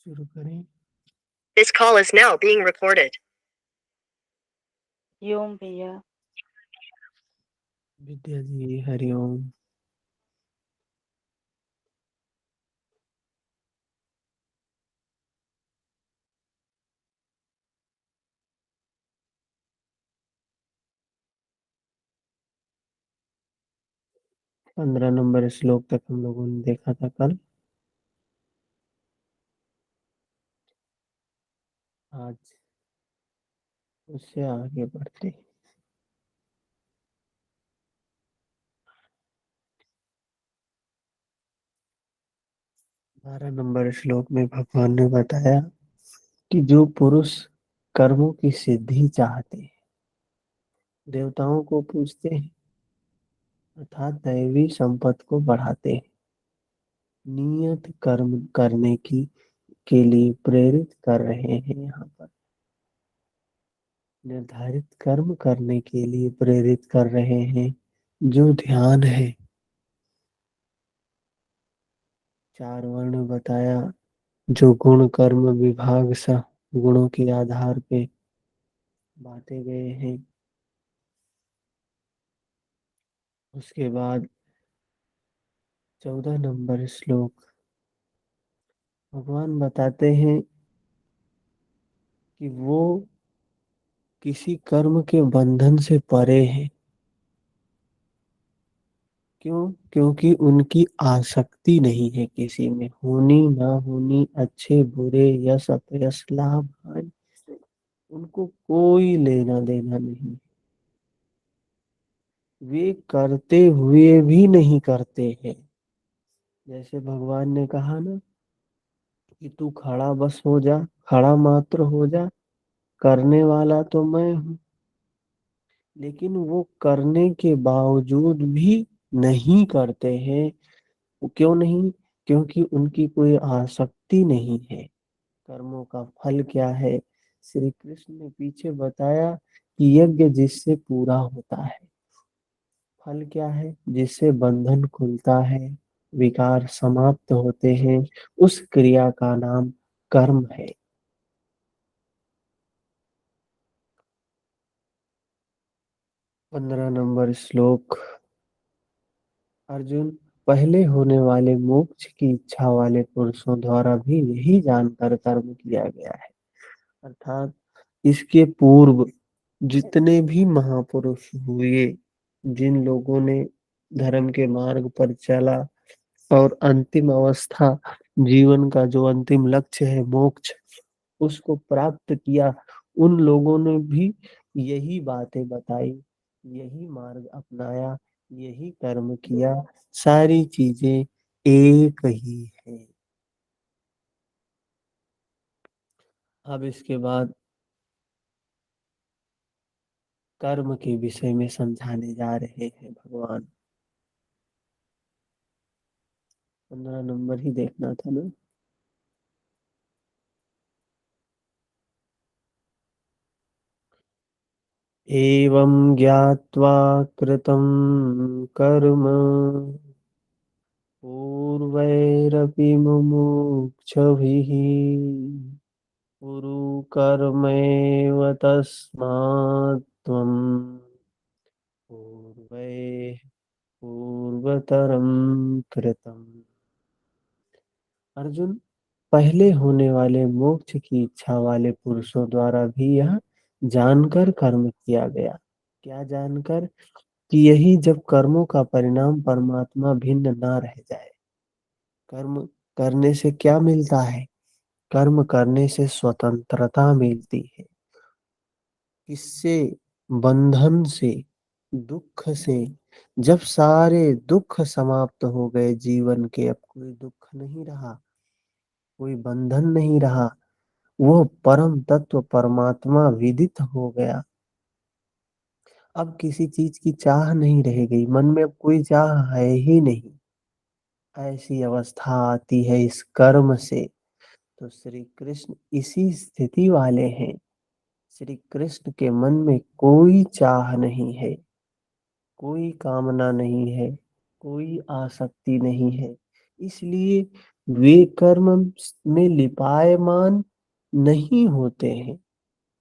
शुरू करें। This call is now being recorded. ओम भैया। विद्या जी हरिओम। पंद्रह नंबर श्लोक तक हम लोगों ने देखा था कल। आज उससे आगे बढ़ते 12 नंबर श्लोक में भगवान ने बताया कि जो पुरुष कर्मों की सिद्धि चाहते हैं, देवताओं को पूजते हैं अर्थात दैवी संपत्ति को बढ़ाते हैं, नियत कर्म करने की के लिए प्रेरित कर रहे हैं। यहाँ पर निर्धारित कर्म करने के लिए प्रेरित कर रहे हैं जो ध्यान है। चार वर्ण बताया जो गुण कर्म विभाग सा गुणों के आधार पे बांटे गए हैं। उसके बाद 14 नंबर श्लोक भगवान बताते हैं कि वो किसी कर्म के बंधन से परे हैं। क्यों? क्योंकि उनकी आसक्ति नहीं है किसी में, होनी ना होनी, अच्छे बुरे, यश अपयश, लाभ हानि, उनको कोई लेना देना नहीं। वे करते हुए भी नहीं करते हैं। जैसे भगवान ने कहा ना कि तू खड़ा बस हो जा, खड़ा मात्र हो जा, करने वाला तो मैं हूँ। लेकिन वो करने के बावजूद भी नहीं करते हैं। वो क्यों नहीं? क्योंकि उनकी कोई आसक्ति नहीं है। कर्मों का फल क्या है? श्री कृष्ण ने पीछे बताया कि यज्ञ जिससे पूरा होता है। फल क्या है? जिससे बंधन खुलता है, विकार समाप्त होते हैं, उस क्रिया का नाम कर्म है। 15 नंबर श्लोक अर्जुन, पहले होने वाले मोक्ष की इच्छा वाले पुरुषों द्वारा भी यही जानकर कर्म किया गया है। अर्थात इसके पूर्व जितने भी महापुरुष हुए, जिन लोगों ने धर्म के मार्ग पर चला और अंतिम अवस्था, जीवन का जो अंतिम लक्ष्य है मोक्ष, उसको प्राप्त किया, उन लोगों ने भी यही बातें बताई, यही मार्ग अपनाया, यही कर्म किया। सारी चीजें एक ही है। अब इसके बाद कर्म के विषय में समझाने जा रहे हैं भगवान। 15 नंबर ही देखना था ना। एवं ज्ञात्वा कृतं कर्म पूर्वैरपि मुमुक्षुभिः कुरु कर्मैव तस्मात् त्वं पूर्वैः पूर्वतरं कृतम्। अर्जुन, पहले होने वाले मोक्ष की इच्छा वाले पुरुषों द्वारा भी यह जानकर कर्म किया गया। क्या जानकर? कि यही जब कर्मों का परिणाम परमात्मा भिन्न ना रह जाए। कर्म करने से क्या मिलता है? कर्म करने से स्वतंत्रता मिलती है। किससे? बंधन से, दुख से। जब सारे दुख समाप्त हो गए जीवन के, अब कोई दुख नहीं रहा, कोई बंधन नहीं रहा, वो परम तत्व परमात्मा विदित हो गया। अब किसी चीज की चाह नहीं रह गई, मन में अब कोई चाह है ही नहीं। ऐसी अवस्था आती है इस कर्म से। तो श्री कृष्ण इसी स्थिति वाले हैं। श्री कृष्ण के मन में कोई चाह नहीं है, कोई कामना नहीं है, कोई आसक्ति नहीं है। इसलिए वे कर्म में लिपायमान नहीं होते हैं।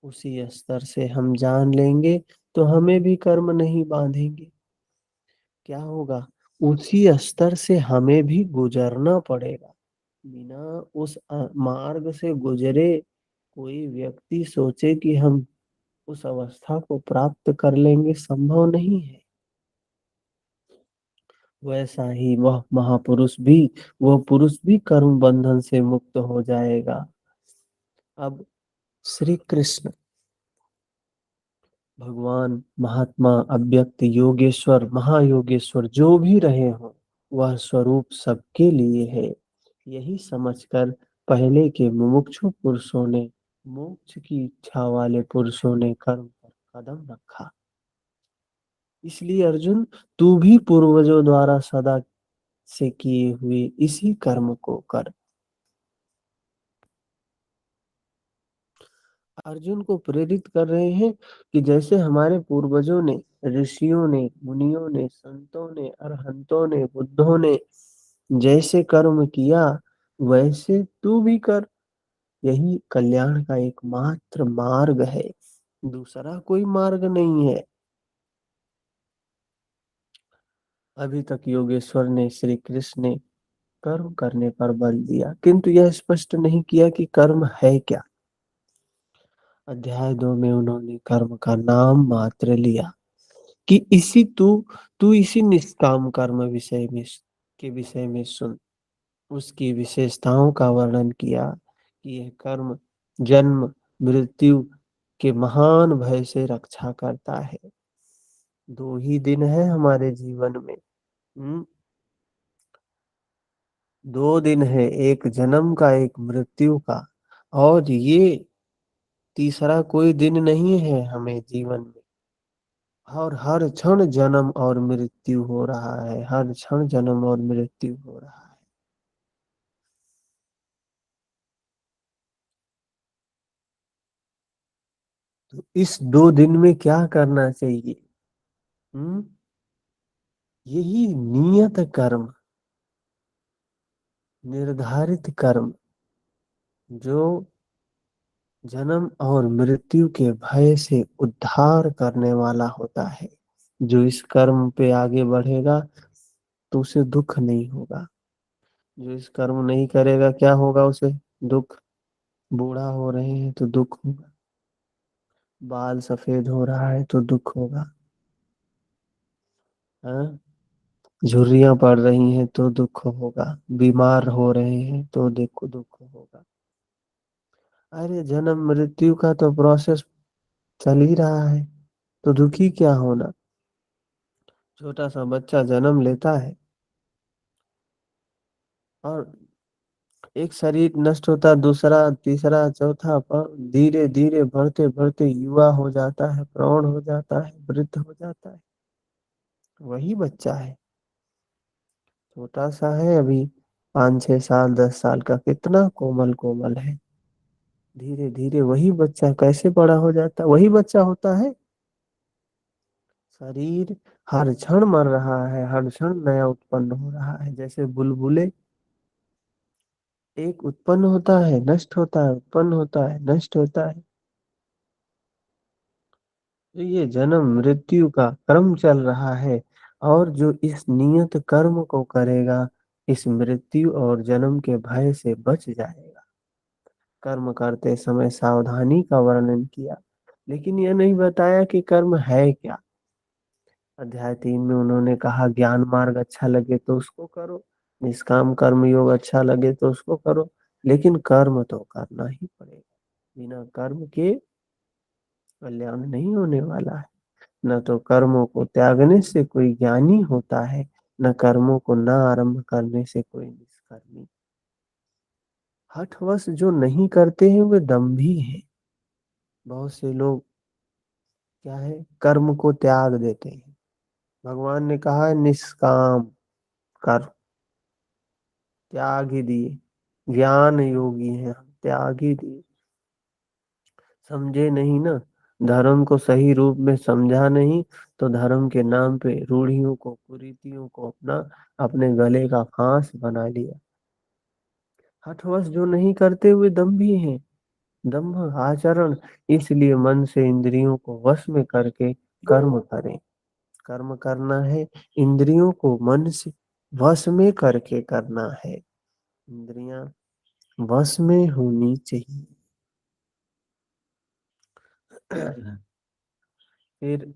उसी स्तर से हम जान लेंगे तो हमें भी कर्म नहीं बांधेंगे। क्या होगा? उसी स्तर से हमें भी गुजरना पड़ेगा। बिना उस मार्ग से गुजरे कोई व्यक्ति सोचे कि हम उस अवस्था को प्राप्त कर लेंगे, संभव नहीं है। वैसा ही वह पुरुष भी कर्म बंधन से मुक्त हो जाएगा। अब श्री कृष्ण भगवान, महात्मा, अव्यक्त, योगेश्वर, महायोगेश्वर जो भी रहे हों, वह स्वरूप सबके लिए है। यही समझकर पहले के मुमुक्षु पुरुषों ने, मोक्ष की इच्छा वाले पुरुषों ने कर्म पर कदम रखा। इसलिए अर्जुन, तू भी पूर्वजों द्वारा सदा से किए हुए इसी कर्म को कर। अर्जुन को प्रेरित कर रहे हैं कि जैसे हमारे पूर्वजों ने, ऋषियों ने, मुनियों ने, संतों ने, अरहंतों ने, बुद्धों ने जैसे कर्म किया, वैसे तू भी कर। यही कल्याण का एकमात्र मार्ग है, दूसरा कोई मार्ग नहीं है। अभी तक योगेश्वर ने, श्री कृष्ण ने कर्म करने पर बल दिया, किंतु यह स्पष्ट नहीं किया कि कर्म है क्या। अध्याय 2 में उन्होंने कर्म का नाम मात्र लिया कि तू इसी निष्काम कर्म के विषय में सुन। उसकी विशेषताओं का वर्णन किया कि यह कर्म जन्म मृत्यु के महान भय से रक्षा करता है। 2 ही दिन है हमारे जीवन में। हम्म, 2 दिन है, एक जन्म का, एक मृत्यु का। और ये तीसरा कोई दिन नहीं है हमें जीवन में। और हर क्षण जन्म और मृत्यु हो रहा है, हर क्षण जन्म और मृत्यु हो रहा है। तो इस 2 दिन में क्या करना चाहिए? हम्म यही नियत कर्म, निर्धारित कर्म, जो जन्म और मृत्यु के भय से उद्धार करने वाला होता है। जो इस कर्म पे आगे बढ़ेगा तो उसे दुख नहीं होगा। जो इस कर्म नहीं करेगा, क्या होगा उसे? दुख। बूढ़ा हो रहे हैं तो दुख होगा, बाल सफेद हो रहा है तो दुख होगा, हाँ? झुर्रियां पड़ रही हैं तो दुख होगा, बीमार हो रहे हैं तो देखो दुख होगा। अरे जन्म मृत्यु का तो प्रोसेस चल ही रहा है, तो दुखी क्या होना। छोटा सा बच्चा जन्म लेता है और एक शरीर नष्ट होता है, दूसरा, तीसरा, चौथा, पर धीरे धीरे बढ़ते बढ़ते युवा हो जाता है, प्रौढ़ हो जाता है, वृद्ध हो जाता है। वही बच्चा है, छोटा सा है अभी, 5 6 साल 10 साल का, कितना कोमल कोमल है। धीरे धीरे वही बच्चा कैसे बड़ा हो जाता है, वही बच्चा होता है। शरीर हर क्षण मर रहा है, हर क्षण नया उत्पन्न हो रहा है। जैसे बुलबुले, एक उत्पन्न होता है, नष्ट होता है, उत्पन्न होता है, नष्ट होता है। तो ये जन्म मृत्यु का क्रम चल रहा है। और जो इस नियत कर्म को करेगा, इस मृत्यु और जन्म के भय से बच जाएगा। कर्म करते समय सावधानी का वर्णन किया, लेकिन यह नहीं बताया कि कर्म है क्या। अध्याय 3 में उन्होंने कहा ज्ञान मार्ग अच्छा लगे तो उसको करो, निष्काम कर्म योग अच्छा लगे तो उसको करो, लेकिन कर्म तो करना ही पड़ेगा। बिना कर्म के कल्याण नहीं होने वाला है। न तो कर्मों को त्यागने से कोई ज्ञानी होता है, न कर्मों को न आरंभ करने से कोई निष्कर्मी। हठवश जो नहीं करते हैं वे दम्भी हैं। बहुत से लोग क्या है, कर्म को त्याग देते हैं। भगवान ने कहा है निष्काम कर, त्याग ही दिए। ज्ञान योगी हैं हम, त्याग ही दिए। समझे नहीं ना, धर्म को सही रूप में समझा नहीं, तो धर्म के नाम पे रूढ़ियों को, कुरीतियों को अपने गले का फांस बना लिया। हठवश जो नहीं करते हुए दम्भी हैं, दम्भ आचरण। इसलिए मन से इंद्रियों को वश में करके कर्म करें। कर्म करना है, इंद्रियों को मन से वश में करके करना है। इंद्रियां वश में होनी चाहिए। फिर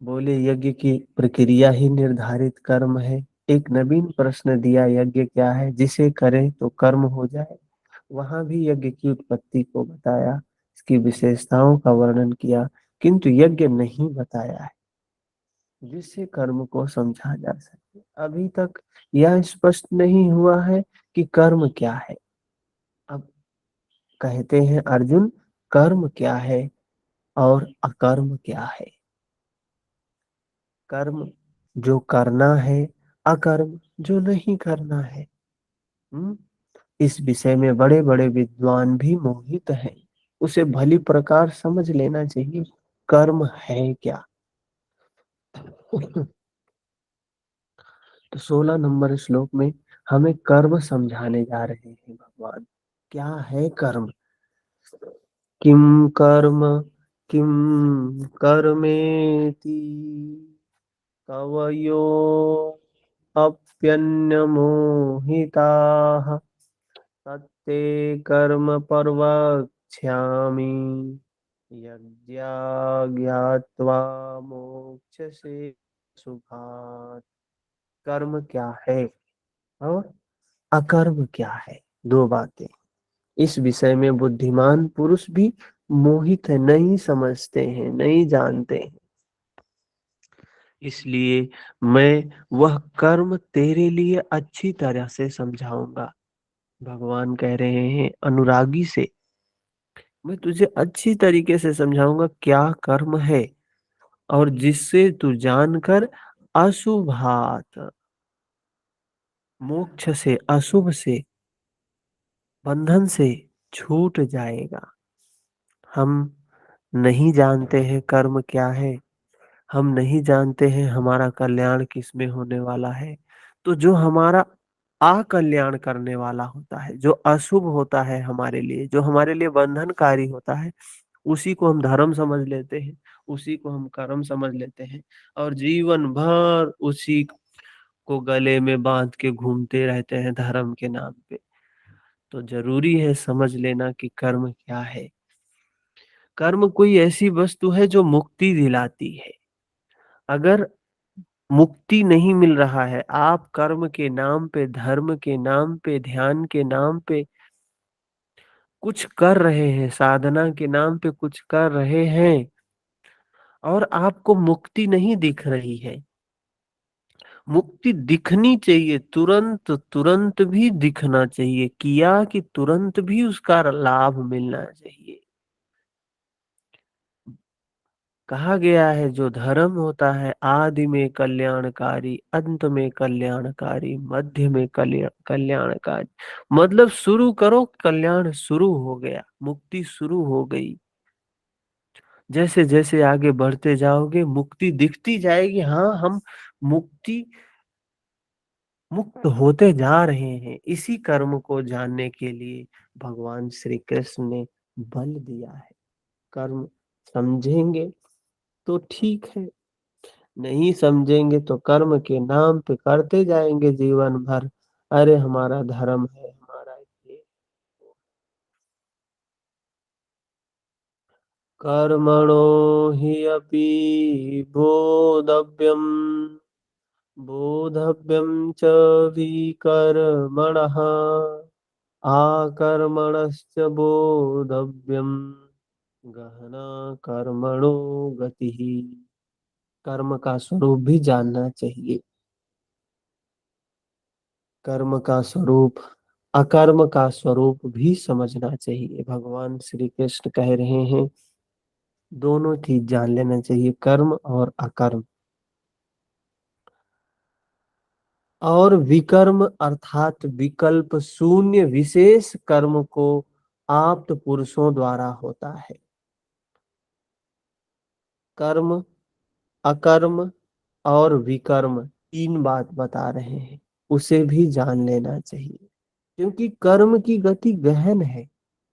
बोले यज्ञ की प्रक्रिया ही निर्धारित कर्म है। एक नवीन प्रश्न दिया, यज्ञ क्या है, जिसे करें तो कर्म हो जाए। वहां भी यज्ञ की उत्पत्ति को बताया, इसकी विशेषताओं का वर्णन किया, किंतु यज्ञ नहीं बताया है जिससे कर्म को समझा जा सके। अभी तक यह स्पष्ट नहीं हुआ है कि कर्म क्या है। अब कहते हैं अर्जुन, कर्म क्या है और अकर्म क्या है। कर्म जो करना है, अकर्म जो नहीं करना है। हम्म इस विषय में बड़े बड़े विद्वान भी मोहित हैं। उसे भली प्रकार समझ लेना चाहिए, कर्म है क्या। तो 16 नंबर श्लोक में हमें कर्म समझाने जा रहे हैं भगवान। क्या है कर्म। किम कर्म, किम कर्मेति, कवयो अप्यन्यमोहिताः, तत्ते कर्म प्रवक्ष्यामि, यज्ञाज्ञात्वा मोक्षसे सुखात्। कर्म क्या है और अकर्म क्या है, दो बातें। इस विषय में बुद्धिमान पुरुष भी मोहित है, नहीं समझते हैं, नहीं जानते हैं। इसलिए मैं वह कर्म तेरे लिए अच्छी तरह से समझाऊंगा। भगवान कह रहे हैं अनुरागी से, मैं तुझे अच्छी तरीके से समझाऊंगा क्या कर्म है, और जिससे तू जानकर अशुभात, मोक्ष से, अशुभ से, बंधन से छूट जाएगा। हम नहीं जानते हैं कर्म क्या है, हम नहीं जानते हैं हमारा कल्याण किस में होने वाला है। तो जो हमारा अकल्याण करने वाला होता है, जो अशुभ होता है हमारे लिए, जो हमारे लिए बंधनकारी होता है, उसी को हम धर्म समझ लेते हैं, उसी को हम कर्म समझ लेते हैं, और जीवन भर उसी को गले में बांध के घूमते रहते हैं धर्म के नाम पे। तो जरूरी है समझ लेना कि कर्म क्या है। कर्म कोई ऐसी वस्तु है जो मुक्ति दिलाती है। अगर मुक्ति नहीं मिल रहा है, आप कर्म के नाम पे, धर्म के नाम पे, ध्यान के नाम पे कुछ कर रहे हैं, साधना के नाम पे कुछ कर रहे हैं, और आपको मुक्ति नहीं दिख रही है। मुक्ति दिखनी चाहिए, तुरंत तुरंत भी दिखना चाहिए, किया कि तुरंत भी उसका लाभ मिलना चाहिए। कहा गया है जो धर्म होता है आदि में कल्याणकारी, अंत में कल्याणकारी, मध्य में कल्याणकारी। मतलब शुरू करो, कल्याण शुरू हो गया, मुक्ति शुरू हो गई। जैसे जैसे आगे बढ़ते जाओगे मुक्ति दिखती जाएगी। हाँ, हम मुक्ति मुक्त होते जा रहे हैं। इसी कर्म को जानने के लिए भगवान श्री कृष्ण ने बल दिया है। कर्म समझेंगे तो ठीक है, नहीं समझेंगे तो कर्म के नाम पे करते जाएंगे जीवन भर। अरे हमारा धर्म है, हमारा ये। कर्मणो हि अपि बोधव्यम, बोधव्यम च विकर्मणः, आकर्मणश्च बोधव्यम, गहना कर्मणो गति। कर्म का स्वरूप भी जानना चाहिए। कर्म का स्वरूप, अकर्म का स्वरूप भी समझना चाहिए। भगवान श्री कृष्ण कह रहे हैं दोनों चीज जान लेना चाहिए, कर्म और अकर्म। और विकर्म अर्थात विकल्प शून्य विशेष कर्म को आप्त पुरुषों द्वारा होता है। कर्म, अकर्म और विकर्म तीन बात बता रहे हैं, उसे भी जान लेना चाहिए। क्योंकि कर्म की गति गहन है।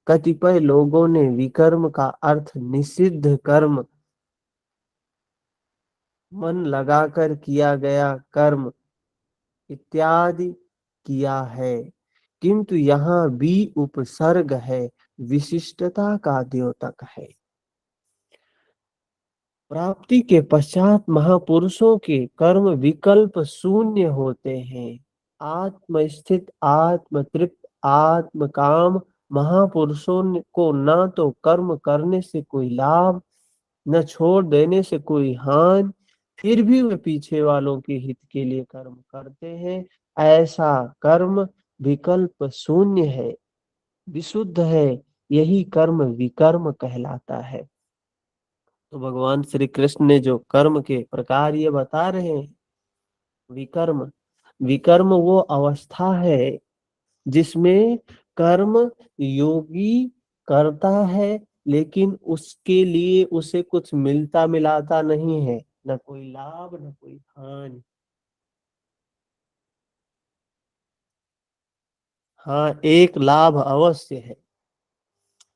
कतिपय लोगों ने विकर्म का अर्थ निषिद्ध कर्म, मन लगाकर किया गया कर्म इत्यादि किया है, किंतु यहाँ भी उपसर्ग है, विशिष्टता का द्योतक है। प्राप्ति के पश्चात महापुरुषों के कर्म विकल्प शून्य होते हैं। आत्मस्थित, आत्मतृप्त, आत्मकाम महापुरुषों को न तो कर्म करने से कोई लाभ, न छोड़ देने से कोई हानि, फिर भी वे पीछे वालों के हित के लिए कर्म करते हैं। ऐसा कर्म विकल्प शून्य है, विशुद्ध है, यही कर्म विकर्म कहलाता है। तो भगवान श्री कृष्ण ने जो कर्म के प्रकार ये बता रहे हैं, विकर्म, विकर्म वो अवस्था है जिसमें कर्म योगी करता है, लेकिन उसके लिए उसे कुछ मिलता मिलाता नहीं है, न कोई लाभ न कोई हानि। हाँ, एक लाभ अवश्य है,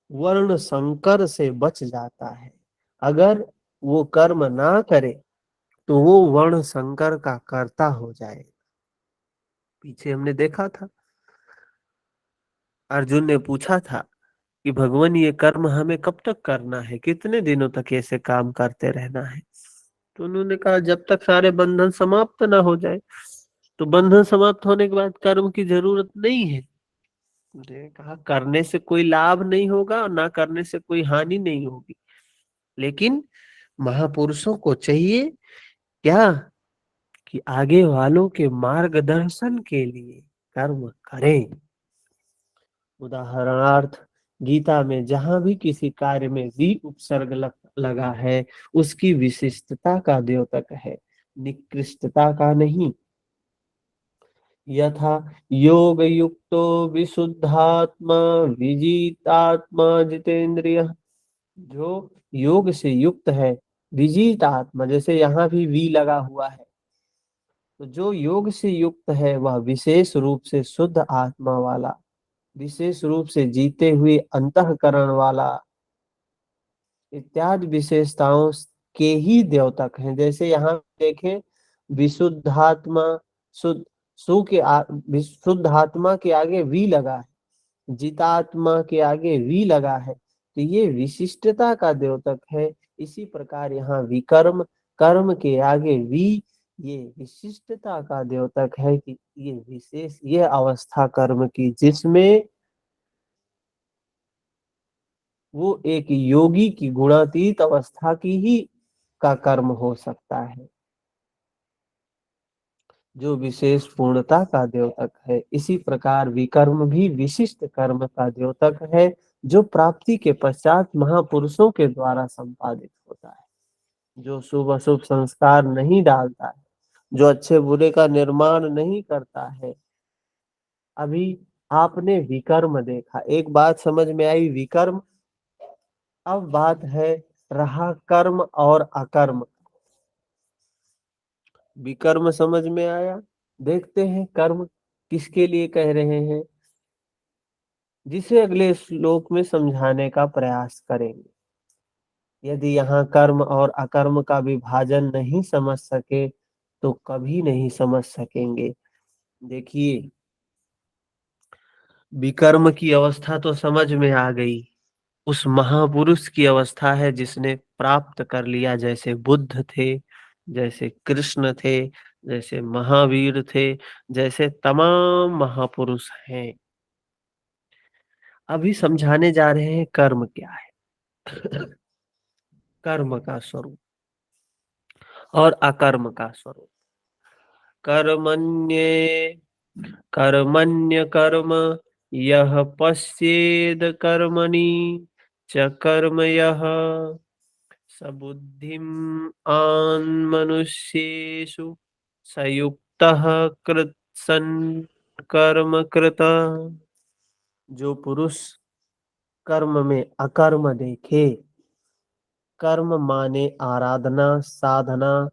वर्ण संकर से बच जाता है। अगर वो कर्म ना करे तो वो वर्ण संकर का कर्ता हो जाए। पीछे हमने देखा था, अर्जुन ने पूछा था कि भगवान ये कर्म हमें कब तक करना है, कितने दिनों तक ऐसे काम करते रहना है। तो उन्होंने कहा जब तक सारे बंधन समाप्त ना हो जाए। तो बंधन समाप्त होने के बाद कर्म की जरूरत नहीं है। उन्होंने कहा करने से कोई लाभ नहीं होगा और ना करने से कोई हानि नहीं होगी, लेकिन महापुरुषों को चाहिए क्या कि आगे वालों के मार्गदर्शन के लिए कर्म करें। उदाहरणार्थ गीता में जहां भी किसी कार्य में वी उपसर्ग लगा है, उसकी विशिष्टता का द्योतक है, निकृष्टता का नहीं। यथा योग युक्तो विशुद्धात्मा विजितात्मा जितेंद्रिय। जो योग से युक्त है, विजित आत्मा, जैसे यहाँ भी वी लगा हुआ है, तो जो योग से युक्त है वह विशेष रूप से शुद्ध आत्मा वाला, विशेष रूप से जीते हुए अंतःकरण वाला इत्यादि विशेषताओं के ही द्योतक हैं। जैसे यहाँ देखें, विशुद्धात्मा, शुद्ध, सु के विशुद्ध आत्मा के आगे वी लगा है, जितात्मा के आगे वी लगा है, तो ये विशिष्टता का द्योतक है। इसी प्रकार यहाँ विकर्म, कर्म के आगे वी, ये विशिष्टता का द्योतक है कि ये विशेष, ये अवस्था कर्म की जिसमें वो एक योगी की गुणातीत अवस्था की ही का कर्म हो सकता है, जो विशेष पूर्णता का द्योतक है। इसी प्रकार विकर्म भी विशिष्ट कर्म का द्योतक है, जो प्राप्ति के पश्चात महापुरुषों के द्वारा संपादित होता है, जो शुभ अशुभ संस्कार नहीं डालता है, जो अच्छे बुरे का निर्माण नहीं करता है। अभी आपने विकर्म देखा, एक बात समझ में आई, विकर्म। अब बात है रहा कर्म और अकर्म। विकर्म समझ में आया। देखते हैं कर्म किसके लिए कह रहे हैं, जिसे अगले श्लोक में समझाने का प्रयास करेंगे। यदि यहाँ कर्म और अकर्म का विभाजन नहीं समझ सके तो कभी नहीं समझ सकेंगे। देखिए, विकर्म की अवस्था तो समझ में आ गई, उस महापुरुष की अवस्था है जिसने प्राप्त कर लिया, जैसे बुद्ध थे, जैसे कृष्ण थे, जैसे महावीर थे, जैसे तमाम महापुरुष हैं। अभी समझाने जा रहे हैं कर्म क्या है, कर्म का स्वरूप और अकर्म का स्वरूप। कर्मण्ये कर्मण्य कर्म यह पश्येद कर्मणि च कर्म यह सबुद्धिम आन मनुष्येषु सयुक्तः कृत्सन कर्म कृत। जो पुरुष कर्म में अकर्म देखे, कर्म माने आराधना साधना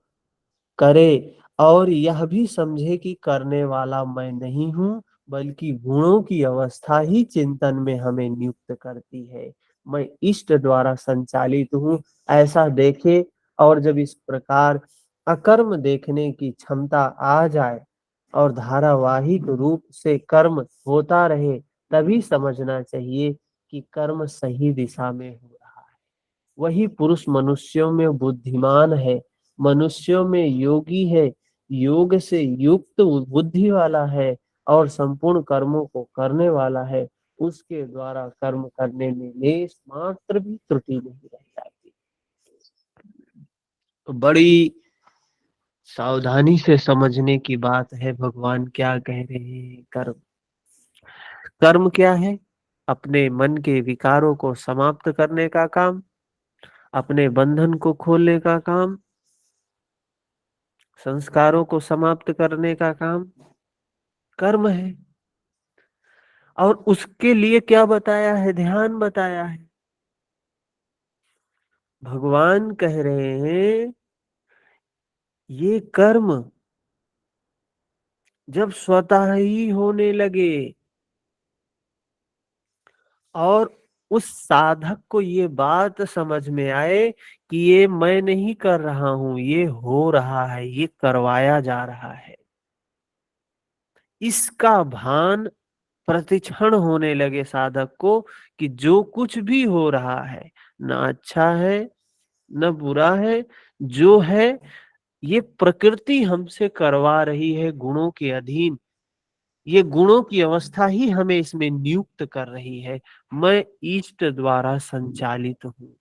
करे, और यह भी समझे कि करने वाला मैं नहीं हूँ, बल्कि गुणों की अवस्था ही चिंतन में हमें नियुक्त करती है। मैं इष्ट द्वारा संचालित हूँ, ऐसा देखे। और जब इस प्रकार अकर्म देखने की क्षमता आ जाए और धारावाहिक रूप से कर्म होता रहे, तभी समझना चाहिए कि कर्म सही दिशा में हो रहा है। वही पुरुष मनुष्यों में बुद्धिमान है, मनुष्यों में योगी है, योग से युक्त बुद्धि वाला है और संपूर्ण कर्मों को करने वाला है। उसके द्वारा कर्म करने में लेश मात्र भी त्रुटि नहीं रह जाती। तो बड़ी सावधानी से समझने की बात है, भगवान क्या कह रहे हैं। कर्म, कर्म क्या है? अपने मन के विकारों को समाप्त करने का काम, अपने बंधन को खोलने का काम, संस्कारों को समाप्त करने का काम कर्म है। और उसके लिए क्या बताया है? ध्यान बताया है। भगवान कह रहे हैं ये कर्म जब स्वतः ही होने लगे और उस साधक को ये बात समझ में आए कि ये मैं नहीं कर रहा हूं, ये हो रहा है, ये करवाया जा रहा है, इसका भान प्रतिक्षण होने लगे साधक को कि जो कुछ भी हो रहा है, ना अच्छा है न बुरा है, जो है ये प्रकृति हमसे करवा रही है गुणों के अधीन। ये गुणों की अवस्था ही हमें इसमें नियुक्त कर रही है। मैं इष्ट द्वारा संचालित हूँ।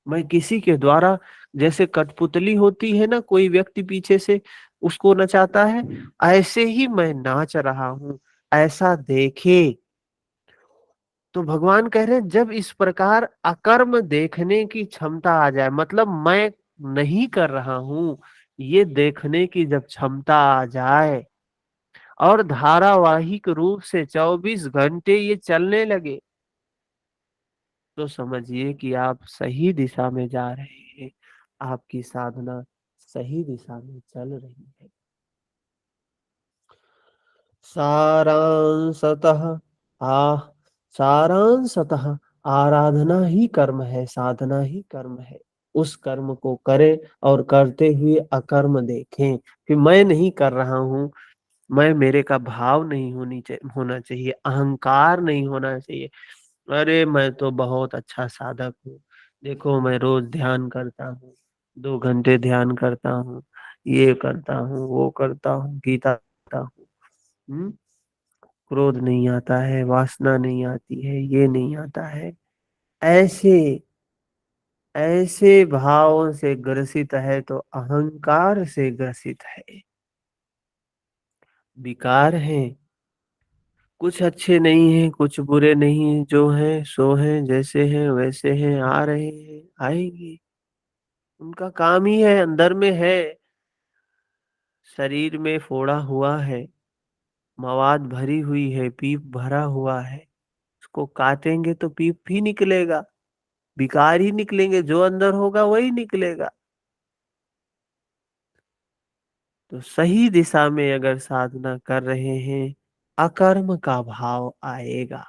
मैं किसी के द्वारा, जैसे कठपुतली होती है ना, कोई व्यक्ति पीछे से उसको नचाता है, ऐसे ही मैं नाच रहा हूँ, ऐसा देखे। तो भगवान कह रहे हैं जब इस प्रकार अकर्म देखने की क्षमता आ जाए, मतलब मैं नहीं कर रहा हूं, ये देखने की जब क्षमता आ जाए और धारावाहिक रूप से 24 घंटे ये चलने लगे, तो समझिए कि आप सही दिशा में जा रहे हैं। आपकी साधना सही दिशा में चल रही है। सारांशतः आ सारांशतः आराधना ही कर्म है, साधना ही कर्म है। उस कर्म को करें और करते हुए अकर्म देखें कि मैं नहीं कर रहा हूँ। मैं, मेरे का भाव नहीं होना चाहिए, अहंकार नहीं होना चाहिए। अरे मैं तो बहुत अच्छा साधक हूँ, देखो मैं रोज ध्यान करता हूँ, 2 घंटे ध्यान करता हूँ, ये करता हूँ, वो करता हूँ, गीता पढ़ता हूँ। क्रोध नहीं आता है, वासना नहीं आती है, ये नहीं आता है। ऐसे ऐसे भावों से ग्रसित है तो अहंकार से ग्रसित है, विकार है। कुछ अच्छे नहीं है, कुछ बुरे नहीं है, जो है सो है, जैसे हैं वैसे हैं, आ रहे हैं, आएंगे। उनका काम ही है, अंदर में है, शरीर में फोड़ा हुआ है, मवाद भरी हुई है, पीप भरा हुआ है। उसको काटेंगे तो पीप भी निकलेगा, विकार ही निकलेंगे, जो अंदर होगा वही निकलेगा। तो सही दिशा में अगर साधना कर रहे हैं, अकर्म का भाव आएगा।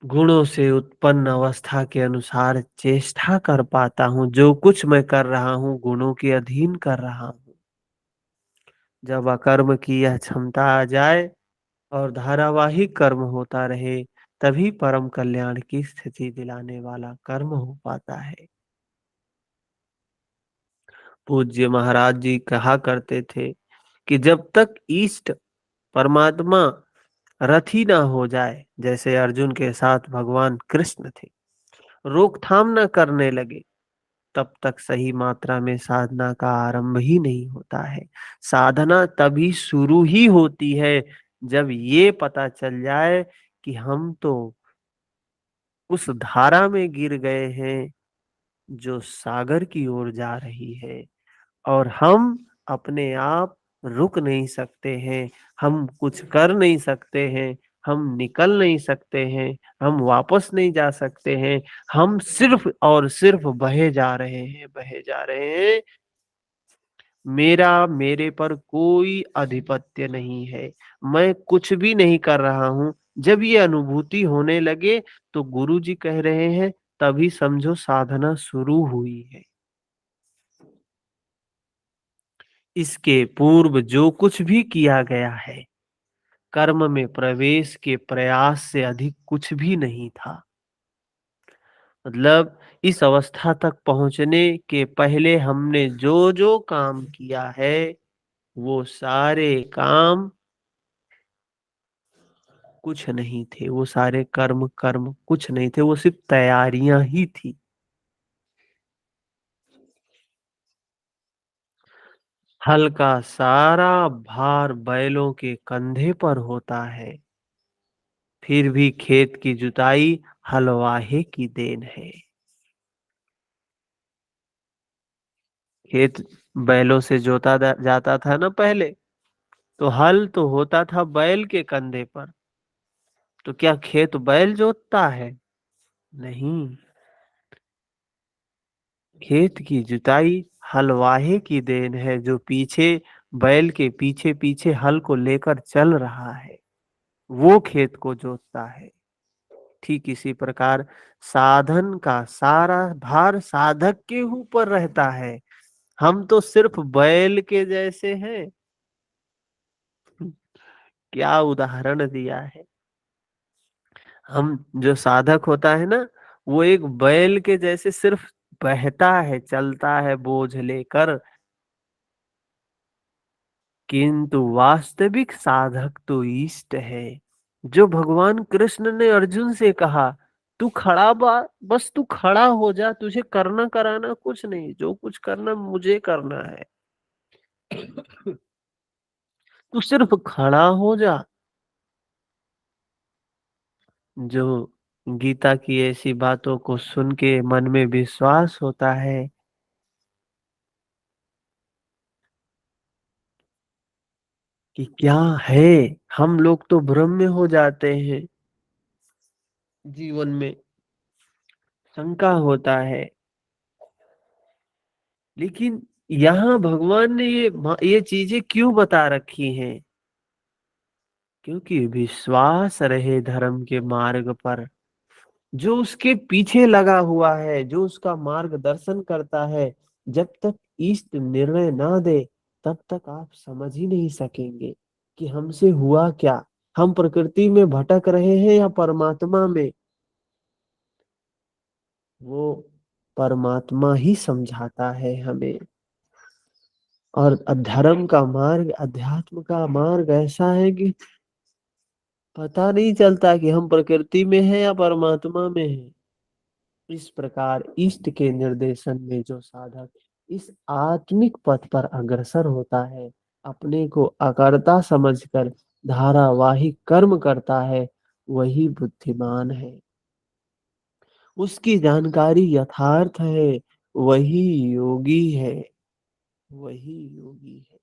गुणों से उत्पन्न अवस्था के अनुसार चेष्टा कर पाता हूँ, जो कुछ मैं कर रहा हूँ गुणों के अधीन कर रहा हूँ। जब अकर्म की यह क्षमता आ जाए और धारावाहिक कर्म होता रहे, तभी परम कल्याण की स्थिति दिलाने वाला कर्म हो पाता है। पूज्य महाराज जी कहा करते थे कि जब तक इष्ट परमात्मा रथी ना हो जाए, जैसे अर्जुन के साथ भगवान कृष्ण थे, रोकथाम न करने लगे, तब तक सही मात्रा में साधना का आरंभ ही नहीं होता है। साधना तभी शुरू ही होती है जब ये पता चल जाए कि हम तो उस धारा में गिर गए हैं जो सागर की ओर जा रही है, और हम अपने आप रुक नहीं सकते हैं, हम कुछ कर नहीं सकते हैं, हम निकल नहीं सकते हैं, हम वापस नहीं जा सकते हैं। हम सिर्फ और सिर्फ बहे जा रहे हैं, बहे जा रहे हैं। मेरा मेरे पर कोई आधिपत्य नहीं है, मैं कुछ भी नहीं कर रहा हूँ। जब ये अनुभूति होने लगे तो गुरु जी कह रहे हैं तभी समझो साधना शुरू हुई है। इसके पूर्व जो कुछ भी किया गया है, कर्म में प्रवेश के प्रयास से अधिक कुछ भी नहीं था। मतलब इस अवस्था तक पहुंचने के पहले हमने जो जो काम किया है वो सारे काम कुछ नहीं थे, वो सारे कर्म कर्म कुछ नहीं थे, वो सिर्फ तैयारियां ही थी। हल का सारा भार बैलों के कंधे पर होता है, फिर भी खेत की जुताई हलवाहे की देन है। खेत बैलों से जोता जाता था ना पहले, तो हल तो होता था बैल के कंधे पर। तो क्या खेत बैल जोतता है? नहीं। खेत की जुताई हलवाहे की देन है, जो पीछे बैल के पीछे पीछे हल को लेकर चल रहा है, वो खेत को जोतता है। ठीक इसी प्रकार साधन का सारा भार साधक के ऊपर रहता है। हम तो सिर्फ बैल के जैसे हैं। क्या उदाहरण दिया है। हम जो साधक होता है ना, वो एक बैल के जैसे सिर्फ बहता है, चलता है बोझ लेकर, किंतु वास्तविक साधक तो इष्ट है। जो भगवान कृष्ण ने अर्जुन से कहा, तू खड़ा बस तू खड़ा हो जा, तुझे करना कराना कुछ नहीं, जो कुछ करना मुझे करना है। तू सिर्फ खड़ा हो जा। जो गीता की ऐसी बातों को सुन के मन में विश्वास होता है कि क्या है, हम लोग तो भ्रम में हो जाते हैं। जीवन में शंका होता है, लेकिन यहाँ भगवान ने ये चीजें क्यों बता रखी हैं? क्योंकि विश्वास रहे धर्म के मार्ग पर। जो उसके पीछे लगा हुआ है, जो उसका मार्गदर्शन करता है, जब तक इष्ट निर्णय ना दे तब तक आप समझ ही नहीं सकेंगे कि हमसे हुआ क्या। हम प्रकृति में भटक रहे हैं या परमात्मा में। वो परमात्मा ही समझाता है हमें। और धर्म का मार्ग, अध्यात्म का मार्ग ऐसा है कि पता नहीं चलता कि हम प्रकृति में हैं या परमात्मा में हैं। इस प्रकार इष्ट के निर्देशन में जो साधक इस आत्मिक पथ पर अग्रसर होता है, अपने को अकर्ता समझकर धारावाहिक कर्म करता है, वही बुद्धिमान है। उसकी जानकारी यथार्थ है, वही योगी है। वही योगी है।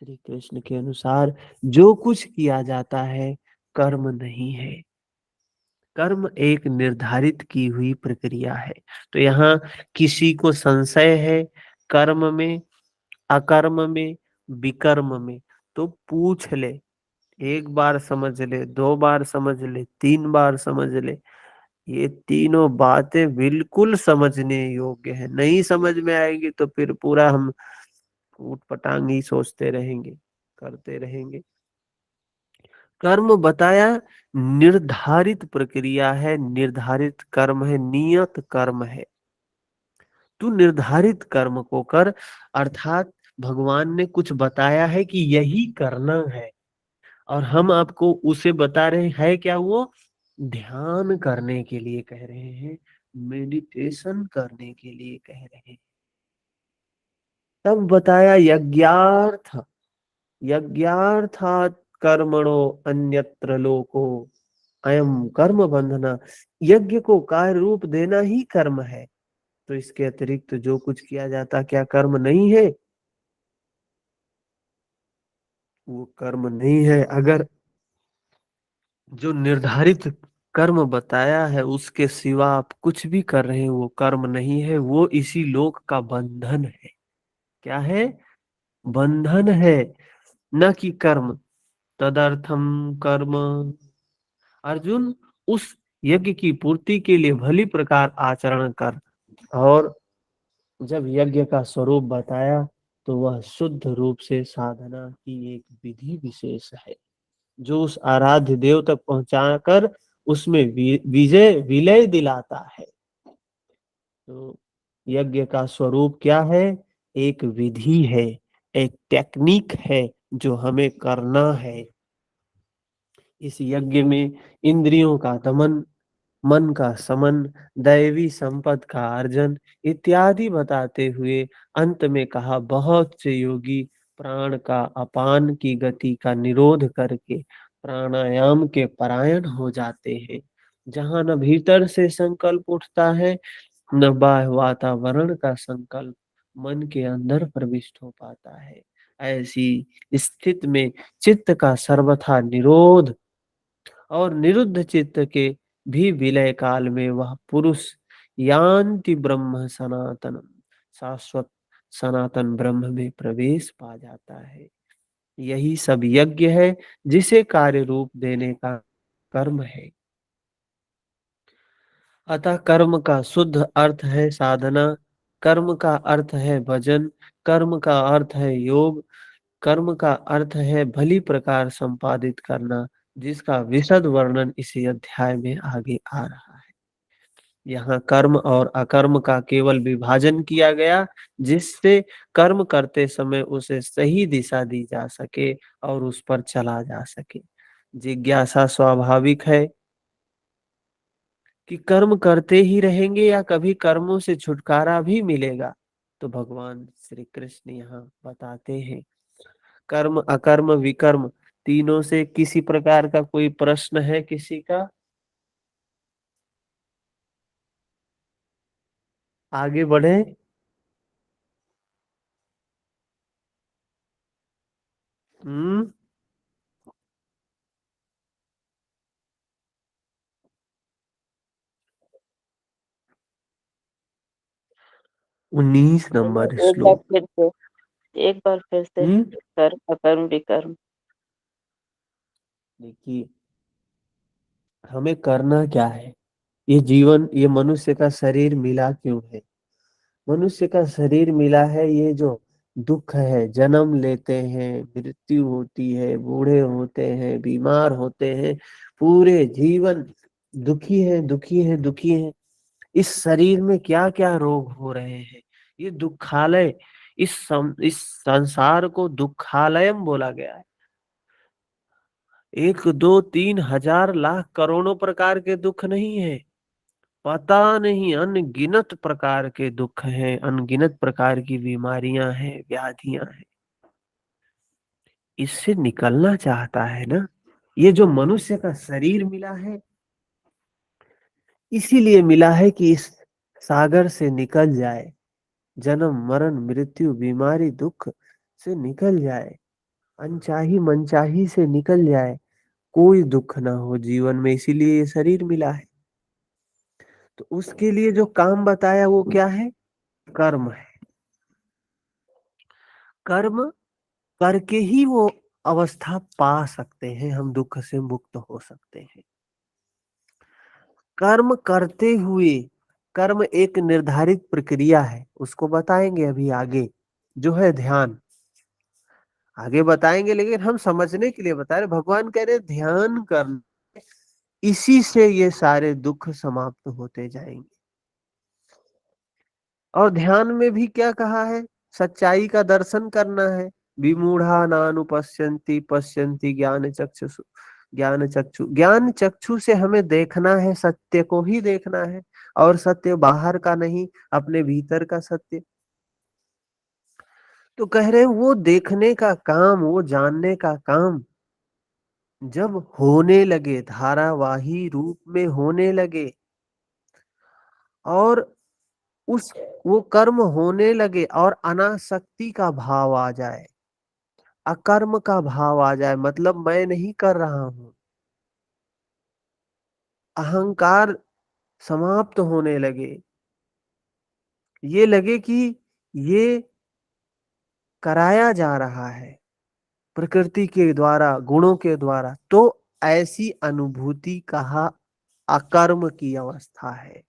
श्री कृष्ण के अनुसार जो कुछ किया जाता है कर्म नहीं है। कर्म एक निर्धारित की हुई प्रक्रिया है। तो यहाँ किसी को संशय है कर्म में, अकर्म में, विकर्म में, तो पूछ ले। एक बार समझ ले, दो बार समझ ले, तीन बार समझ ले। ये तीनों बातें बिल्कुल समझने योग्य है। नहीं समझ में आएगी तो फिर पूरा हम ऊट पटांग ही सोचते रहेंगे, करते रहेंगे। कर्म बताया निर्धारित प्रक्रिया है, निर्धारित कर्म है, नियत कर्म है। तू निर्धारित कर्म को कर, अर्थात भगवान ने कुछ बताया है कि यही करना है, और हम आपको उसे बता रहे हैं क्या? वो ध्यान करने के लिए कह रहे हैं, मेडिटेशन करने के लिए कह रहे हैं। तब बताया यज्ञार्थ, यज्ञार्थात कर्मणो अन्यत्र लोको अयम कर्म बंधना। यज्ञ को कार्य रूप देना ही कर्म है। तो इसके अतिरिक्त जो कुछ किया जाता क्या कर्म नहीं है? वो कर्म नहीं है। अगर जो निर्धारित कर्म बताया है उसके सिवा आप कुछ भी कर रहे हैं, वो कर्म नहीं है, वो इसी लोक का बंधन है। क्या है? बंधन है, न कि कर्म। तदर्थम कर्म। अर्जुन, उस यज्ञ की पूर्ति के लिए भली प्रकार आचरण कर। और जब यज्ञ का स्वरूप बताया तो वह शुद्ध रूप से साधना की एक विधि विशेष है, जो उस आराध्य देव तक पहुंचाकर उसमें विजय विलय दिलाता है। तो यज्ञ का स्वरूप क्या है? एक विधि है, एक टेक्निक है जो हमें करना है। इस यज्ञ में इंद्रियों का दमन, मन का समन, दैवी संपद का अर्जन इत्यादि बताते हुए अंत में कहा, बहुत से योगी प्राण का अपान की गति का निरोध करके प्राणायाम के परायण हो जाते हैं। जहां न भीतर से संकल्प उठता है, न बाह्य वातावरण का संकल्प मन के अंदर प्रविष्ट हो पाता है। ऐसी स्थिति में चित्त का सर्वथा निरोध और निरुद्ध चित्त के भी विलय काल में वह पुरुष यान्ति ब्रह्म सनातनम, शाश्वत सनातन ब्रह्म में प्रवेश पा जाता है। यही सब यज्ञ है, जिसे कार्य रूप देने का कर्म है। अतः कर्म का शुद्ध अर्थ है साधना, कर्म का अर्थ है भजन, कर्म का अर्थ है योग, कर्म का अर्थ है भली प्रकार संपादित करना, जिसका विशद वर्णन इसी अध्याय में आगे आ रहा है। यहाँ कर्म और अकर्म का केवल विभाजन किया गया, जिससे कर्म करते समय उसे सही दिशा दी जा सके और उस पर चला जा सके। जिज्ञासा स्वाभाविक है कि कर्म करते ही रहेंगे या कभी कर्मों से छुटकारा भी मिलेगा। तो भगवान श्री कृष्ण यहाँ बताते हैं, कर्म अकर्म विकर्म तीनों से किसी प्रकार का कोई प्रश्न है किसी का? आगे बढ़े। 19 नंबर एक बार श्लोक। फिर से, एक बार फिर से। हम्म कर्म अकर्म विकर्म। देखिए, हमें करना क्या है? ये जीवन, ये मनुष्य का शरीर मिला क्यों है? मनुष्य का शरीर मिला है, ये जो दुख है, जन्म लेते हैं, मृत्यु होती है, बूढ़े होते हैं, बीमार होते हैं, पूरे जीवन दुखी है दुखी है दुखी है। इस शरीर में क्या क्या रोग हो रहे हैं, ये दुखालय। इस संसार को दुखालयम बोला गया है। 1 2 3 हजार लाख करोड़ों प्रकार के दुख नहीं है, पता नहीं अनगिनत प्रकार के दुख हैं, अनगिनत प्रकार की बीमारियां हैं, व्याधियां हैं। इससे निकलना चाहता है ना? ये जो मनुष्य का शरीर मिला है, इसीलिए मिला है कि इस सागर से निकल जाए, जन्म मरण मृत्यु बीमारी दुख से निकल जाए, अनचाही मनचाही से निकल जाए, कोई दुख ना हो जीवन में। इसीलिए ये शरीर मिला है। तो उसके लिए जो काम बताया वो क्या है? कर्म है। कर्म करके ही वो अवस्था पा सकते हैं, हम दुख से मुक्त हो सकते हैं। कर्म करते हुए, कर्म एक निर्धारित प्रक्रिया है, उसको बताएंगे अभी आगे, जो है ध्यान। आगे बताएंगे, लेकिन हम समझने के लिए बता रहे, भगवान कह रहे ध्यान करना, इसी से ये सारे दुख समाप्त होते जाएंगे। और ध्यान में भी क्या कहा है? सच्चाई का दर्शन करना है। विमूढ़ा नानुपश्यन्ति पश्यन्ति ज्ञान चक्षुषु। ज्ञान चक्षु से हमें देखना है, सत्य को ही देखना है, और सत्य बाहर का नहीं, अपने भीतर का सत्य। तो कह रहे हैं वो देखने का काम, वो जानने का काम जब होने लगे, धारावाही रूप में होने लगे, और उस वो कर्म होने लगे और अनासक्ति का भाव आ जाए, अकर्म का भाव आ जाए, मतलब मैं नहीं कर रहा हूं, अहंकार समाप्त होने लगे, ये लगे कि ये कराया जा रहा है प्रकृति के द्वारा, गुणों के द्वारा, तो ऐसी अनुभूति कहा अकर्म की अवस्था है।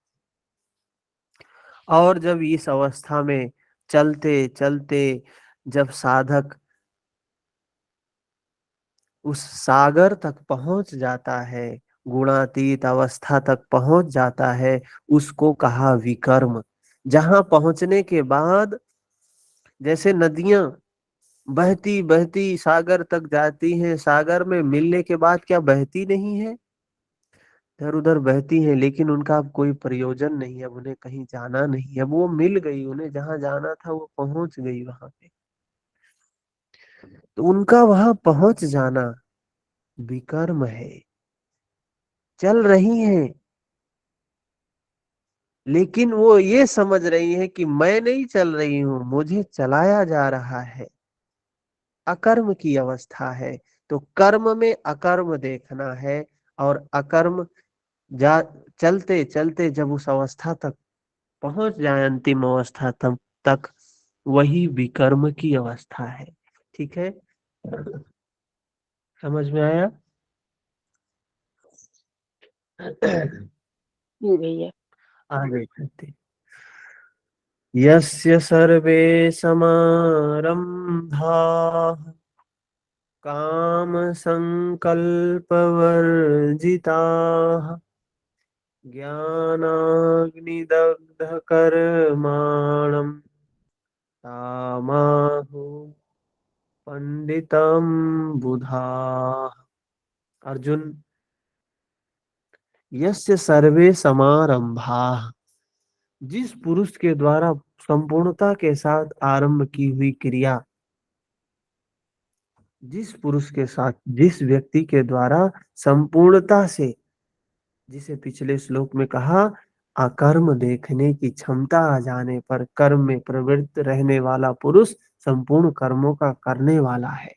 और जब इस अवस्था में चलते चलते जब साधक उस सागर तक पहुंच जाता है, गुणातीत अवस्था तक पहुंच जाता है, उसको कहा विकर्म। जहां पहुंचने के बाद जैसे नदियां बहती बहती सागर तक जाती हैं, सागर में मिलने के बाद क्या बहती नहीं है, इधर उधर बहती हैं, लेकिन उनका अब कोई प्रयोजन नहीं, अब उन्हें कहीं जाना नहीं, अब वो मिल गई, उन्हें जहां जाना था वो पहुंच गई वहां पे। तो उनका वहां पहुंच जाना विकर्म है। चल रही हैं, लेकिन वो ये समझ रही है कि मैं नहीं चल रही हूं, मुझे चलाया जा रहा है, अकर्म की अवस्था है। तो कर्म में अकर्म देखना है, और अकर्म जा चलते चलते जब उस अवस्था तक पहुंच जाए, अंतिम अवस्था तक वही विकर्म की अवस्था है। ठीक है, समझ में आया? जी भैया। आगे चलते। यस्य सर्वे समारंभाः काम संकल्पवर्जिताः ज्ञानाग्निदग्ध कर्माणम् तामाहु पंडितम बुधाः। अर्जुन, यस्य सर्वे समारंभाः, जिस पुरुष के द्वारा संपूर्णता के साथ आरंभ की हुई क्रिया, जिस पुरुष के साथ, जिस व्यक्ति के द्वारा संपूर्णता से, जिसे पिछले श्लोक में कहा अकर्म देखने की क्षमता आ जाने पर कर्म में प्रवृत्त रहने वाला पुरुष संपूर्ण कर्मों का करने वाला है,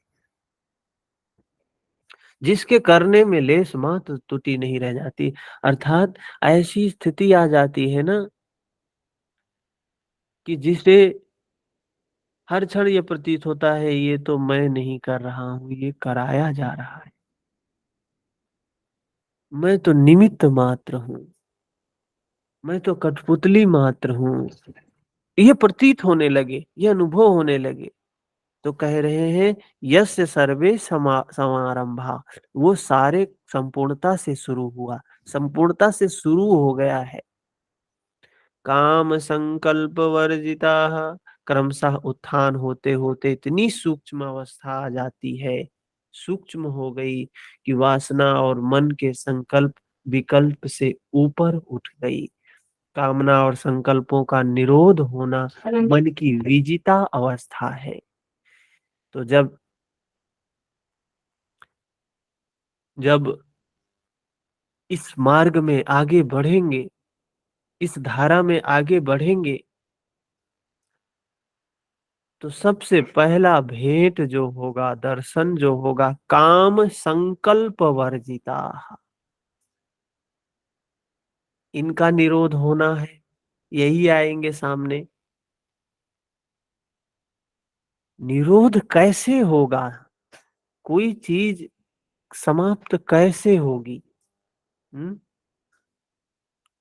जिसके करने में लेश मात्र त्रुटि नहीं रह जाती। अर्थात ऐसी स्थिति आ जाती है ना कि जिसे हर क्षण ये प्रतीत होता है ये तो मैं नहीं कर रहा हूं, ये कराया जा रहा है, मैं तो निमित्त मात्र हूं, मैं तो कठपुतली मात्र हूं, ये प्रतीत होने लगे, ये अनुभव होने लगे। तो कह रहे हैं यस्य सर्वे समारंभा, वो सारे संपूर्णता से शुरू हुआ, संपूर्णता से शुरू हो गया है। काम संकल्प वर्जिता, क्रमशः उत्थान होते होते इतनी सूक्ष्म अवस्था आ जाती है, सूक्ष्म हो गई कि वासना और मन के संकल्प विकल्प से ऊपर उठ गई। कामना और संकल्पों का निरोध होना मन की विजिता अवस्था है। तो जब जब इस मार्ग में आगे बढ़ेंगे, इस धारा में आगे बढ़ेंगे, तो सबसे पहला भेंट जो होगा, दर्शन जो होगा, काम संकल्प वर्जिता, इनका निरोध होना है, यही आएंगे सामने। निरोध कैसे होगा, कोई चीज समाप्त कैसे होगी? हम्म,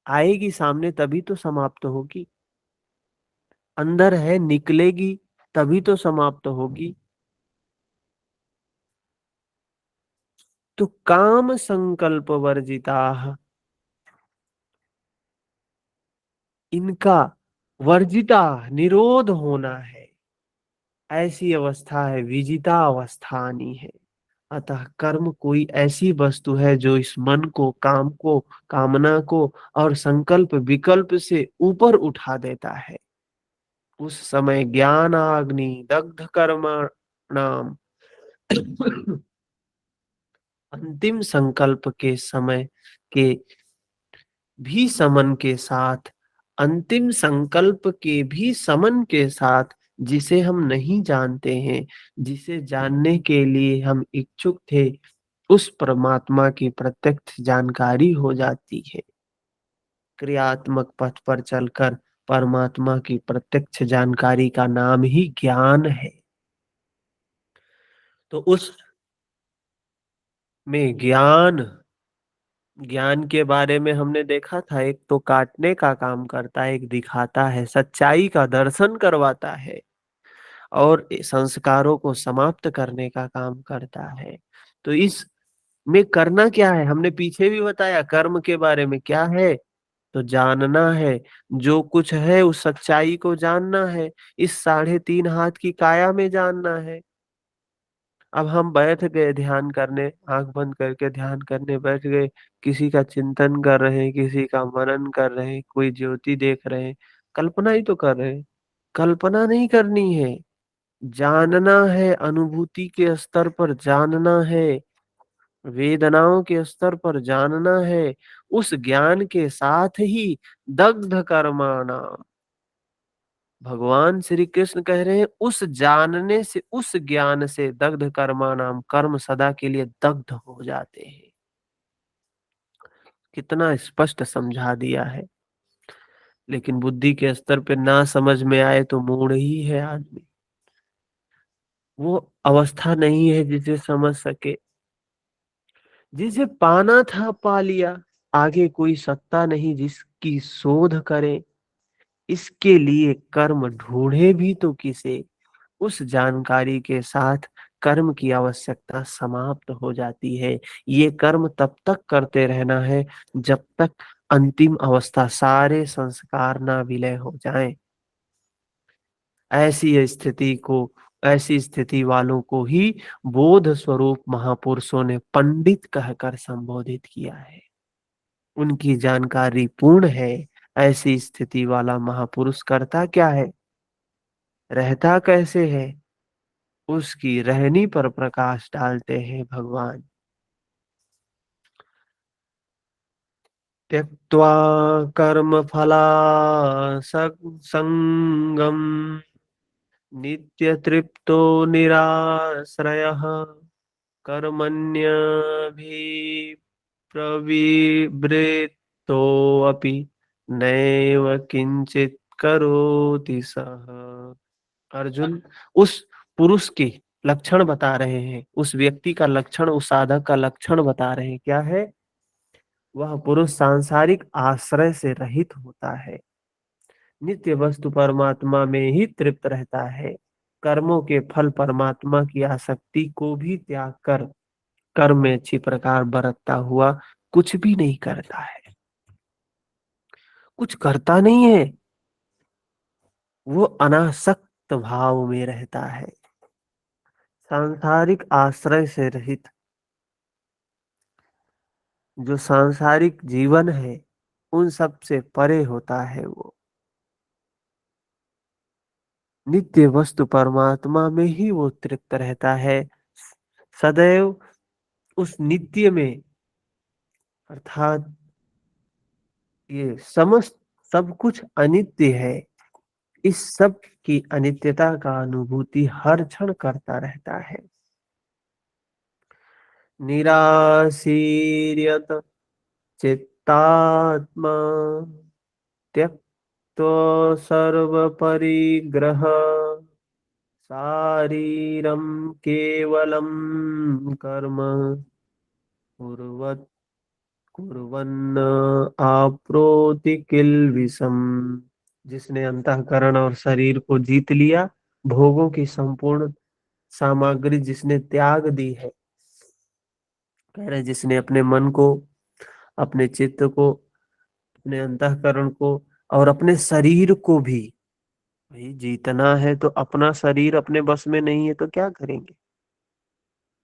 आएगी सामने तभी तो समाप्त होगी, अंदर है निकलेगी तभी तो समाप्त होगी। तो काम संकल्प वर्जिता, इनका वर्जिता निरोध होना है, ऐसी अवस्था है, विजिता अवस्था आनी है। अतः कर्म कोई ऐसी वस्तु है जो इस मन को, काम को, कामना को और संकल्प विकल्प से ऊपर उठा देता है। उस समय ज्ञानाग्नि दग्ध कर्मणाम, अंतिम संकल्प के समय के भी समन के साथ, अंतिम संकल्प के भी समन के साथ, जिसे हम नहीं जानते हैं, जिसे जानने के लिए हम इच्छुक थे, उस परमात्मा की प्रत्यक्ष जानकारी हो जाती है। क्रियात्मक पथ पर चलकर परमात्मा की प्रत्यक्ष जानकारी का नाम ही ज्ञान है। तो उस में ज्ञान ज्ञान के बारे में हमने देखा था, एक तो काटने का काम करता है, एक दिखाता है, सच्चाई का दर्शन करवाता है, और संस्कारों को समाप्त करने का काम करता है। तो इस में करना क्या है, हमने पीछे भी बताया कर्म के बारे में क्या है, तो जानना है, जो कुछ है उस सच्चाई को जानना है, इस 3.5 हाथ की काया में जानना है। अब हम बैठ गए ध्यान करने, आंख बंद करके ध्यान करने बैठ गए, किसी का चिंतन कर रहे हैं, किसी का मनन कर रहे हैं, कोई ज्योति देख रहे हैं, कल्पना ही तो कर रहे हैं। कल्पना नहीं करनी है, जानना है, अनुभूति के स्तर पर जानना है, वेदनाओं के स्तर पर जानना है। उस ज्ञान के साथ ही दग्ध कर्माणा, भगवान श्री कृष्ण कह रहे हैं, उस जानने से, उस ज्ञान से दग्ध कर्माणाम, कर्म सदा के लिए दग्ध हो जाते हैं। कितना स्पष्ट समझा दिया है। लेकिन बुद्धि के स्तर पे ना समझ में आए तो मूढ़ ही है आदमी। वो अवस्था नहीं है जिसे समझ सके। जिसे पाना था पा लिया, आगे कोई सत्ता नहीं जिसकी शोध करे। इसके लिए कर्म ढूंढे भी तो किसे, उस जानकारी के साथ कर्म की आवश्यकता समाप्त हो जाती है। ये कर्म तब तक करते रहना है जब तक अंतिम अवस्था सारे संस्कार ना विलय हो जाएं। ऐसी स्थिति वालों को ही बोध स्वरूप महापुरुषों ने पंडित कहकर संबोधित किया है। उनकी जानकारी पूर्ण है। ऐसी स्थिति वाला महापुरुष करता क्या है, रहता कैसे है, उसकी रहनी पर प्रकाश डालते हैं भगवान। त्यक्त्वा कर्म संगम, नित्य तृप्तो निराश्रयः, कर्मण्यभिप्रवृत्तोऽपि नैव किंचित करोति सः। अर्जुन, उस पुरुष के लक्षण बता रहे हैं, उस व्यक्ति का लक्षण, उस साधक का लक्षण बता रहे हैं। क्या है? वह पुरुष सांसारिक आश्रय से रहित होता है, नित्य वस्तु परमात्मा में ही तृप्त रहता है, कर्मों के फल परमात्मा की आसक्ति को भी त्याग कर कर्म में अच्छी प्रकार बरतता हुआ कुछ भी नहीं करता है, कुछ करता नहीं है, वो अनासक्त भाव में रहता है, सांसारिक आश्रय से रहित। जो सांसारिक जीवन है उन सब से परे होता है वो, नित्य वस्तु परमात्मा में ही वो तृप्त रहता है सदैव। उस नित्य में, अर्थात ये समस्त सब कुछ अनित्य है, इस सब की अनित्यता का अनुभूति हर क्षण करता रहता है। निराशीर्यत चित्तात्मा, त्यक्तो सर्व परिग्रह, शारीरम केवलम कर्म कुर्वत् कुर्वन्न आप्नोति किल्बिषम्। जिसने अंतःकरण और शरीर को जीत लिया, भोगों की संपूर्ण सामग्री जिसने त्याग दी है, कह रहे जिसने अपने मन को, अपने चित्त को, अपने अंतःकरण को और अपने शरीर को भी, भाई जीतना है तो अपना शरीर अपने बस में नहीं है तो क्या करेंगे?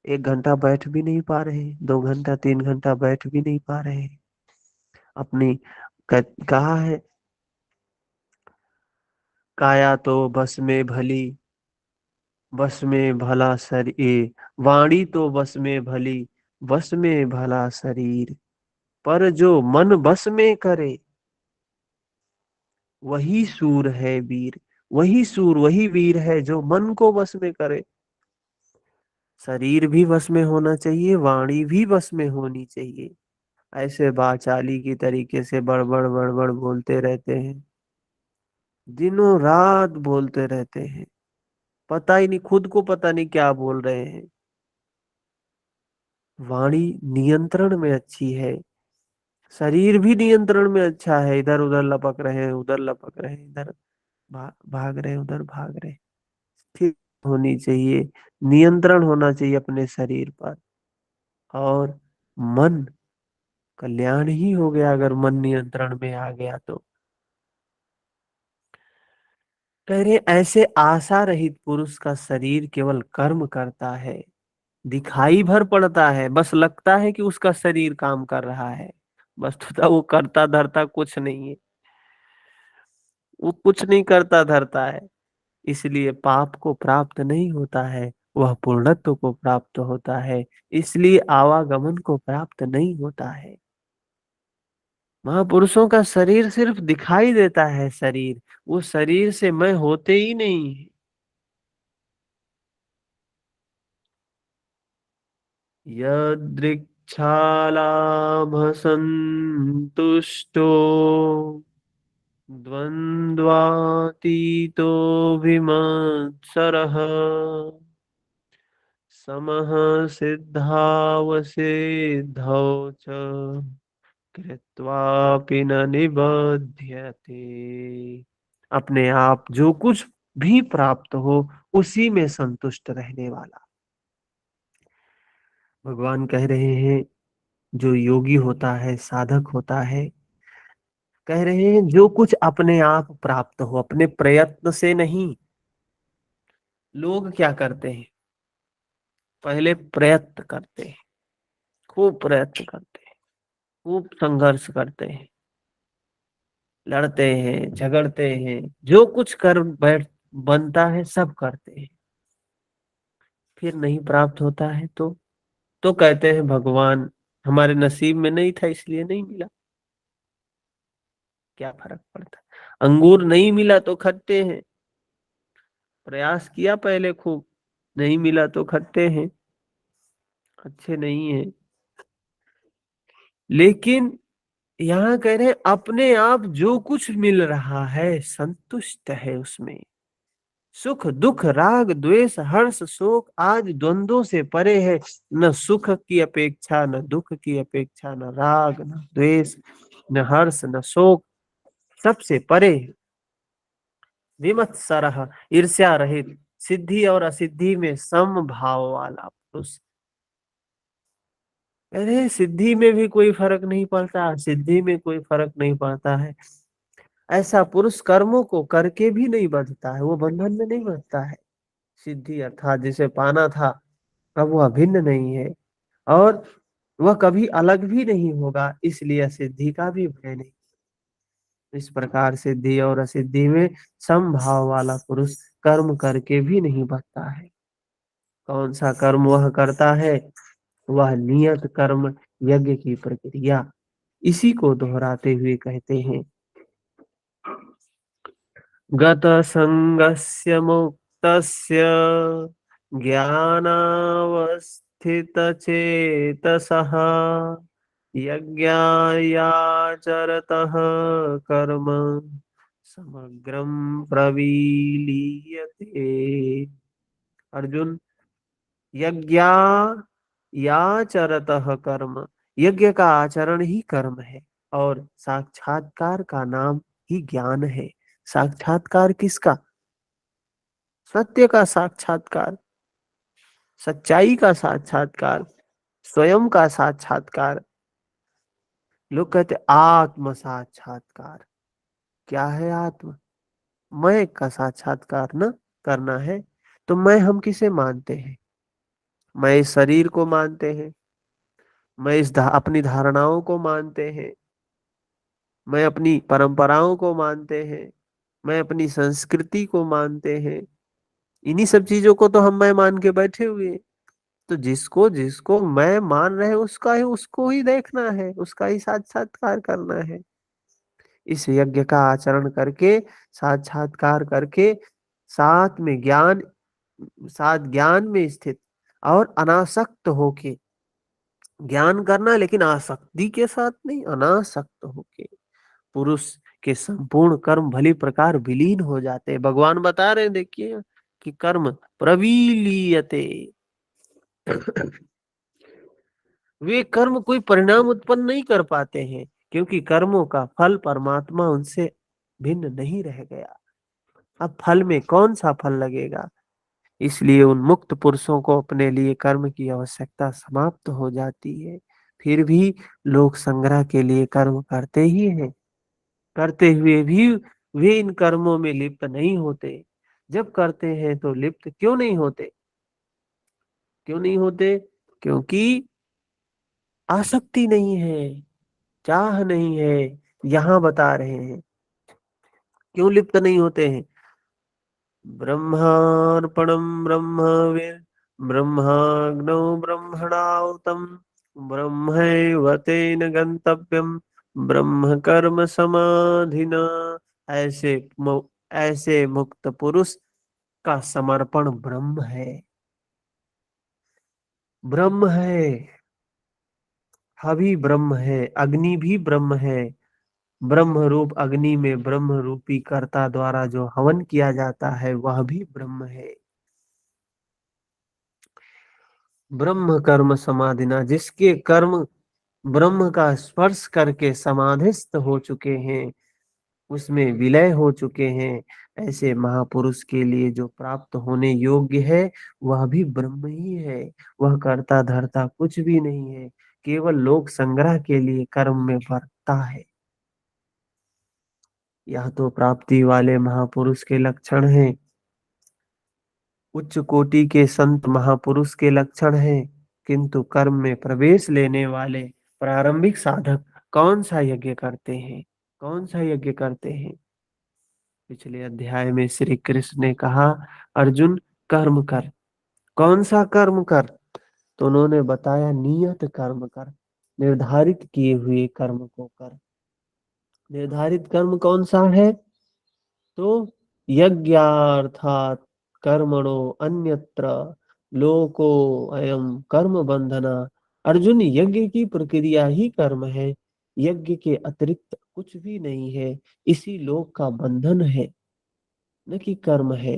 1 घंटा बैठ भी नहीं पा रहे, 2 घंटा 3 घंटा बैठ भी नहीं पा रहे। अपनी कहा है, काया तो बस में भली, बस में भला शरीर, वाणी तो बस में भली, बस में भला शरीर, पर जो मन बस में करे वही सूर है वीर। वही सूर, वही वीर है जो मन को बस में करे। शरीर भी बस में होना चाहिए, वाणी भी बस में होनी चाहिए। ऐसे बाचाली की तरीके से बड़बड़ बड़बड़ बोलते रहते हैं, दिनों रात बोलते रहते हैं, पता ही नहीं, खुद को पता नहीं क्या बोल रहे हैं। वाणी नियंत्रण में अच्छी है, शरीर भी नियंत्रण में अच्छा है, इधर उधर लपक रहे हैं, उधर लपक रहे हैं, इधर भाग रहे हैं, उधर भाग रहे हैं। ठीक होनी चाहिए, नियंत्रण होना चाहिए अपने शरीर पर। और मन, कल्याण ही हो गया अगर मन नियंत्रण में आ गया तो। कह रहे ऐसे आशा रहित पुरुष का शरीर केवल कर्म करता है, दिखाई भर पड़ता है, बस लगता है कि उसका शरीर काम कर रहा है, वस्तुतः वो करता धरता कुछ नहीं है, वो कुछ नहीं करता धरता है। इसलिए पाप को प्राप्त नहीं होता है, वह पूर्णत्व को प्राप्त होता है, इसलिए आवागमन को प्राप्त नहीं होता है। महापुरुषों का शरीर सिर्फ दिखाई देता है, शरीर, वो शरीर से मैं होते ही नहीं है। यदृच्छालाभसन्तुष्टो द्वन्द्वातीतो विमत्सरः समः सिद्धावसिद्धौ च कृत्वापि न निबध्यते। अपने आप जो कुछ भी प्राप्त हो उसी में संतुष्ट रहने वाला। भगवान कह रहे हैं जो योगी होता है, साधक होता है, कह रहे हैं जो कुछ अपने आप प्राप्त हो, अपने प्रयत्न से नहीं। लोग क्या करते हैं, पहले प्रयत्न करते हैं, खूब प्रयत्न करते हैं, खूब संघर्ष करते हैं, लड़ते हैं, झगड़ते हैं, जो कुछ कर बैठ बनता है सब करते हैं, फिर नहीं प्राप्त होता है तो कहते हैं भगवान हमारे नसीब में नहीं था इसलिए नहीं मिला। क्या फर्क पड़ता, अंगूर नहीं मिला तो खट्टे हैं, प्रयास किया पहले खूब, नहीं मिला तो खट्टे हैं, अच्छे नहीं है। लेकिन यहाँ कह रहे हैं अपने आप जो कुछ मिल रहा है संतुष्ट है उसमें। सुख दुख राग द्वेष हर्ष शोक आज द्वंद्वों से परे है, न सुख की अपेक्षा, न दुख की अपेक्षा, न राग न द्वेष, न हर्ष न शोक, सबसे परे है। विमत्सरः, ईर्ष्या रहित, सिद्धि और असिद्धि में सम भाव वाला पुरुष। अरे सिद्धि में भी कोई फर्क नहीं पड़ता, सिद्धि में कोई फर्क नहीं पड़ता है। ऐसा पुरुष कर्मों को करके भी नहीं बंधता है, वो बंधन में नहीं बंधता है। सिद्धि अर्थात जिसे पाना था, अब वह भिन्न नहीं है और वह कभी अलग भी नहीं होगा, इसलिए सिद्धि का भी भय नहीं। इस प्रकार सिद्धि और असिद्धि में समभाव वाला पुरुष कर्म करके भी नहीं बचता है। कौन सा कर्म वह करता है, वह नियत कर्म, यज्ञ की प्रक्रिया, इसी को दोहराते हुए कहते हैं गत संगस्य मुक्तस्य ज्ञानावस्थित चेतसः यज्ञायाचरतः कर्म समग्रं प्रविलीयते। अर्जुन, यज्ञा याचरतः कर्म, यज्ञ का आचरण ही कर्म है और साक्षात्कार का नाम ही ज्ञान है। साक्षात्कार किसका, सत्य का साक्षात्कार, सच्चाई का साक्षात्कार, स्वयं का साक्षात्कार। लोग कहते आत्म साक्षात्कार, क्या है आत्म, मैं का साक्षात्कार न करना है। तो मैं हम किसे मानते हैं, मैं इस शरीर को मानते हैं, मैं अपनी धारणाओं को मानते हैं, मैं अपनी परंपराओं को मानते हैं, मैं अपनी संस्कृति को मानते हैं। इन्हीं सब चीजों को तो हम मैं मान के बैठे हुए हैं। तो जिसको जिसको मैं मान रहे उसका ही, उसको ही देखना है, उसका ही साक्षात्कार करना है। इस यज्ञ का आचरण करके, साक्षात्कार करके, साथ में ज्ञान, साथ ज्ञान में स्थित और अनासक्त होके ज्ञान करना, लेकिन आसक्ति के साथ नहीं, अनासक्त होके पुरुष के संपूर्ण कर्म भली प्रकार विलीन हो जाते हैं। भगवान बता रहे हैं देखिए कि कर्म प्रविलीयते वे कर्म कोई परिणाम उत्पन्न नहीं कर पाते हैं, क्योंकि कर्मों का फल परमात्मा उनसे भिन्न नहीं रह गया। अब फल में कौन सा फल लगेगा? इसलिए उन मुक्त पुरुषों को अपने लिए कर्म की आवश्यकता समाप्त हो जाती है। फिर भी लोग संग्रह के लिए कर्म करते ही हैं। करते हुए भी वे इन कर्मों में लिप्त नहीं होते। जब करते हैं तो लिप्त क्यों नहीं होते? क्यों नहीं होते? क्योंकि आसक्ति नहीं है, चाह नहीं है। यहाँ बता रहे हैं क्यों लिप्त नहीं होते हैं। ब्रह्मार्पणं ब्रह्मविद् ब्रह्माग्नौ ब्रह्मणाहुतं ब्रह्मैव तेन गंतव्यम ब्रह्म कर्म समाधिना। ऐसे ऐसे मुक्त पुरुष का समर्पण ब्रह्म है। ब्रह्म है, हवि ब्रह्म है, अग्नि भी ब्रह्म है। ब्रह्म रूप अग्नि में ब्रह्म रूपी कर्ता द्वारा जो हवन किया जाता है वह भी ब्रह्म है। ब्रह्म कर्म समाधिना, जिसके कर्म ब्रह्म का स्पर्श करके समाधिस्थ हो चुके हैं, उसमें विलय हो चुके हैं, ऐसे महापुरुष के लिए जो प्राप्त होने योग्य है वह भी ब्रह्म ही है। वह कर्ता धर्ता कुछ भी नहीं है, केवल लोक संग्रह के लिए कर्म में बरतता है। यह तो प्राप्ति वाले महापुरुष के लक्षण हैं, उच्च कोटि के संत महापुरुष के लक्षण हैं। किंतु कर्म में प्रवेश लेने वाले प्रारंभिक साधक कौन सा यज्ञ करते हैं? कौन सा यज्ञ करते हैं? पिछले अध्याय में श्री कृष्ण ने कहा, अर्जुन कर्म कर। कौन सा कर्म कर? तो उन्होंने बताया, नियत कर्म कर, निर्धारित किए हुए कर्म को कर। निर्धारित कर्म कौन सा है? तो यज्ञार्थात कर्मणो अन्यत्र लोको अयम कर्म बंधना। अर्जुन, यज्ञ की प्रक्रिया ही कर्म है, यज्ञ के अतिरिक्त कुछ भी नहीं है। इसी लोक का बंधन है, न कि कर्म है।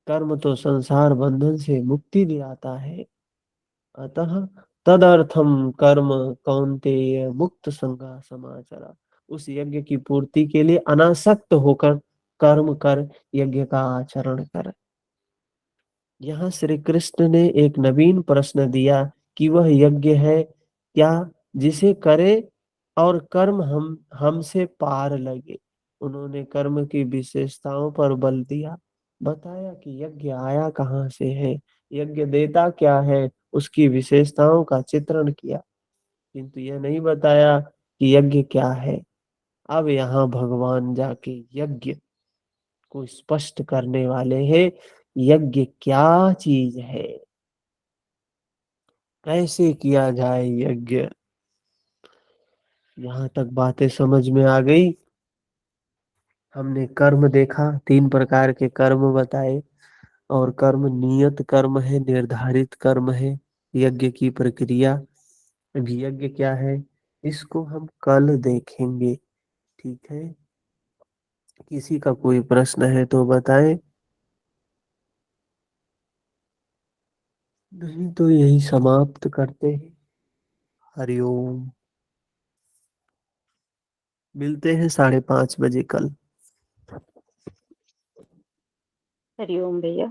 कर्म तो संसार बंधन से मुक्ति दिलाता है। अतः तदर्थम कर्म कौन्तेय मुक्त संगा समाचरा। उस यज्ञ की पूर्ति के लिए अनासक्त होकर कर्म कर, यज्ञ का आचरण कर। यहाँ श्री कृष्ण ने एक नवीन प्रश्न दिया कि वह यज्ञ है क्या जिसे करे और कर्म हमसे पार लगे। उन्होंने कर्म की विशेषताओं पर बल दिया, बताया कि यज्ञ आया कहाँ से है, यज्ञ देता क्या है, उसकी विशेषताओं का चित्रण किया। किंतु यह नहीं बताया कि यज्ञ क्या है। अब यहाँ भगवान जाके यज्ञ को स्पष्ट करने वाले हैं। यज्ञ क्या चीज है, कैसे किया जाए यज्ञ। यहाँ तक बातें समझ में आ गई। हमने कर्म देखा, 3 प्रकार के कर्म बताए, और कर्म नियत कर्म है, निर्धारित कर्म है, यज्ञ की प्रक्रिया। अब यज्ञ क्या है इसको हम कल देखेंगे, ठीक है। किसी का कोई प्रश्न है तो बताएं, नहीं तो यही समाप्त करते हैं। हरिओम। मिलते हैं 5:30 बजे कल। हरिओम भैया।